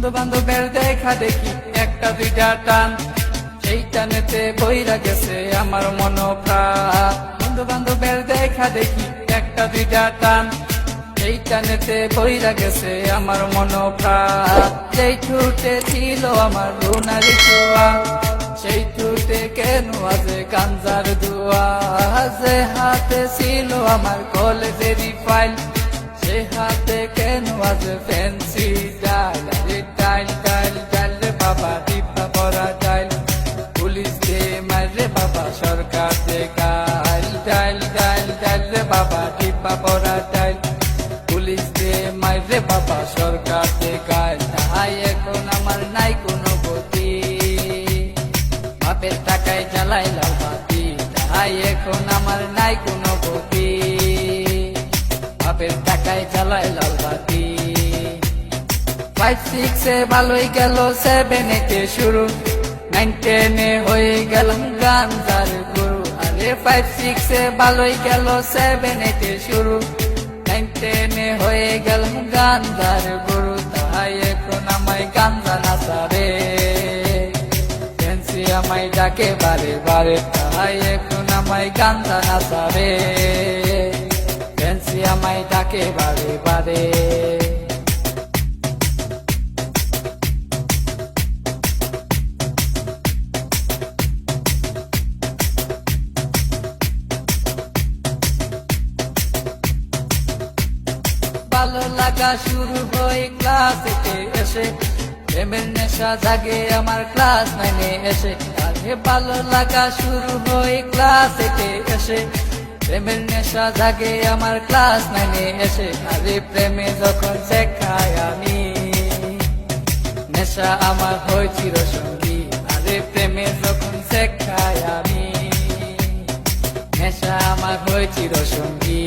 বন্ধু বান্ধবের দেখা দেখি একটা দুইটা টান, সেই টানেতে বইরা গেছে আমার মন প্রাণ। বন্ধু বান্ধবের দেখা দেখি একটা দুইটা টান, সেই টানেতে বইরা গেছে আমার মন প্রাণ। যেই ঠুটে ছিল আমার রুনার ছোঁয়া, সেই ঠুটে কেন আজে গাঞ্জার ধোঁয়া। যে হাতে ছিল আমার কলেজেরই ফাইল, সে হাতে কেন আজ ফ্যান্সি ডাইল। আরে ডাইল ডাইল ডাইল রে বাবা, টিপা পরা ডাইল, পুলিশ দে মারে বাবা, সরকার দে গাইল। ডাইল ডাইল ডাইল রে বাবা, টিপা পরা ডাইল, পুলিশ দে মারে বাবা, সরকার দে গাইল। তাই এখন আমার নাই কোনো গতি, বাপের টাকায় জ্বালাই লাল বাতি। তাই এখন আমার নাই কোনো গতি, বাপের টাকায় জ্বালায় লাল বাতি। 5-6 ভালোই গেল, 7-8 শুরু, 9-10 হয়ে গেলাম গাঞ্জার গুরু। আরে 5-6 ভালোই গেল, 7-8 শুরু, 9-10 হয়ে গেলাম গাঞ্জার গুরু। তাই এখন আমায় গাঞ্জা নাচারে, ফ্যান্সি আমায় ডাকে বারে বারে। তাই এখন আমায় গাঞ্জা নাচারে, ফ্যান্সি আমায় ডাকে বারে বারে। ভালো লাগা শুরু হয় ক্লাস 8 এসে, প্রেমের নেশা জাগে আমার ক্লাস 9 এসে। আরে ভালো লাগা শুরু হয় ক্লাস 8 এসে, প্রেমের নেশা জাগে আমার ক্লাস 9 এসে। আরে প্রেমে যখন শেখায় আমি, নেশা আমার হয় চিরসঙ্গী। আরে প্রেমে যখন শেখায় আমি, নেশা আমার হয় চিরসঙ্গী।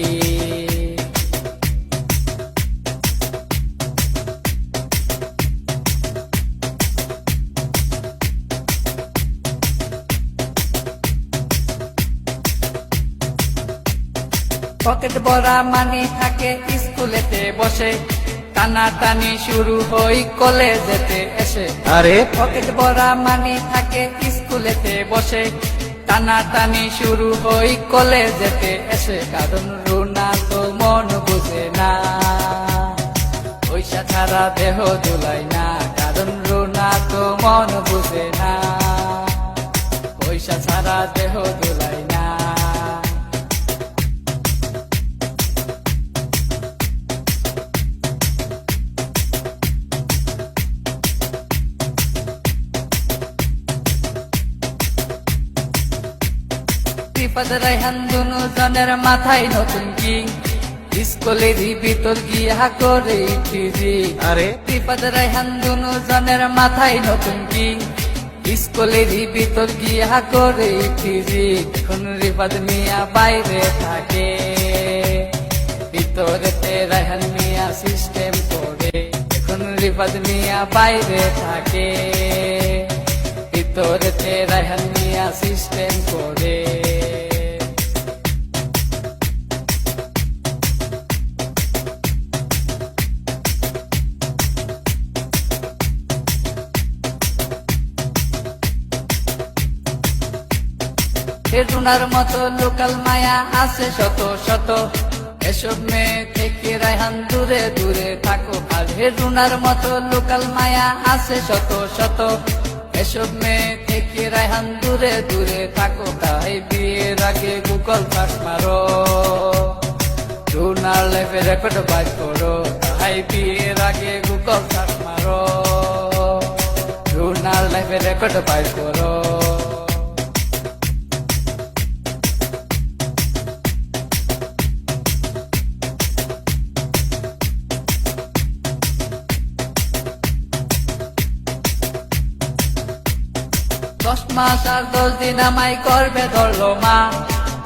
পকেট ভরা মানি থাকে স্কুলেতে বসে, টানা টানি শুরু হই কলেজেতে এসে। আরে পকেট ভরা মানি থাকে স্কুলেতে বসে, টানা টানি শুরু হই কলেজেতে এসে। কারণ রুনা তো মন বুঝে না, পয়সা ছাড়া দেহ দুলাই না। কারণ রুনা তো মন বুঝে না, পয়সা ছাড়া দেহ দুলাই না। রিফাত রায়হান দুনো জনের মাথায় নতুন কি, স্কুলেরই ভিতর গিয়া করে টিজি। আরে রিফাত রায়হান দুনো জনের মাথায় নতুন কি, স্কুলেরই ভিতর গিয়া করে টিজি। এখন রিফাত মিয়া বাইরে থাকে, ভিতরেতে রায়হান মিয়া সিস্টেম করে। এখন রিফাত মিয়া বাইরে থাকে, ভিতরেতে রায়হান মিয়া সিস্টেম করে। রুনার মতো লোকাল মায়া আছে শত শত, এসব মেয়ে থেকে রায়হান দূরে দূরে থাকো। আর রুনার মতো লোকাল মায়া আছে শত শত, এসব মেয়ে থেকে রায়হান দূরে দূরে থাকো। তাই বিয়ের আগে গুগল সার্চ মারো, রুনার লাইফে রেকর্ড বাইর করো। তাই বিয়ের আগে গুগল সার্চ মারো, রুনার লাইফে রেকর্ড বাইর করো। দশ মাস আর 10 দিন আমায় করবে ধরলো মা,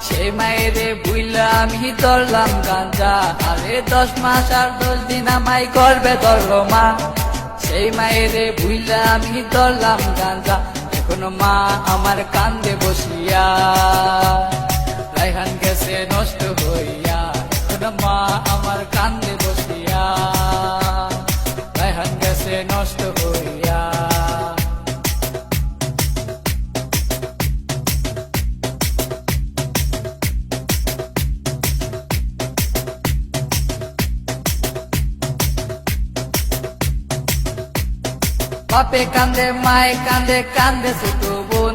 সেই মায়েরে বুইলা আমি ধরলাম গাঞ্জা। আরে 10 মাস আর 10 দিন আমায় করবে ধরলো মা, সেই মায়েরে বুইলা আমি ধরলাম গাঞ্জা। এখনো মা আমার কান্দে বসিয়া, রায়হান গেছে নষ্ট হইয়া। এখনো মা আমার কান্দে বসিয়া, রায়হান গেছে নষ্ট হইয়া। বাপে কান্দে মায়ে কান্দে কান্দে ছোট বোন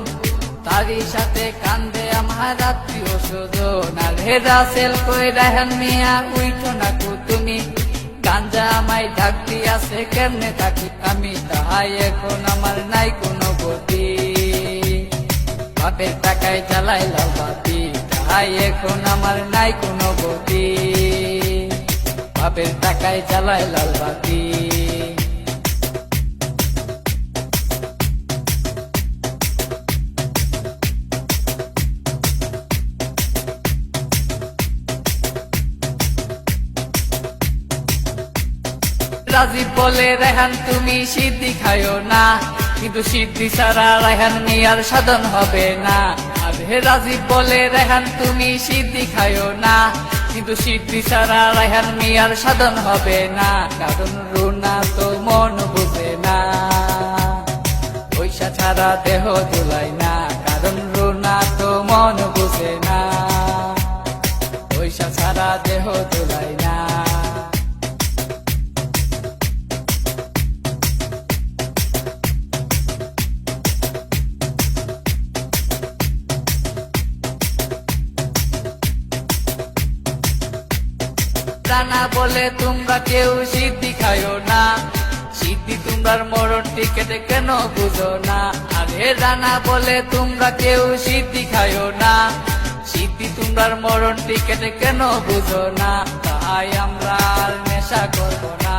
তারই সাথে কান্দে আমার আত্মীয় স্বজন আর হেরা সেল কই রাহান মিয়া উইঠো না কো তুমি গাঞ্জা আমায় ডাক দিয়াছে কেমনে থাকি আমি তাহাই এখন আমার নাই কোনো গতি বাপের টাকায় চালাই লাল বাতি তাহাই এখন আমার নাই কোনো গতি বাপের টাকায় চালাই লাল বাতি রাজীব বলে রেহান তুমি সিদ্ধি খায়ো না কিন্তু সিদ্ধি ছাড়া রেহান মিয়ার সাধন হবে না আর হে রাজীব বলে রেহান তুমি সিদ্ধি খায়ো না কিন্তু সিদ্ধি ছাড়া রেহান মিয়ার সাধন হবে না কারণ রুনা তো মন বুঝে না পয়সা ছাড়া দেহ দুলাই না কারণ রুনা তো মন বুঝে না পয়সা ছাড়া দেহ দুলাই না রানা বলে তোমরা কেউ সিদ্ধি খায়ো না সিদ্ধি তোমরার মরণ টিকেটে কেন বুঝো না আরে রানা বলে তোমরা কেউ সিদ্ধি খায়ো না সিদ্ধি তোমরার মরণ টিকেটে কেন বুঝো না তাই আমরা আর নেশা করবো না।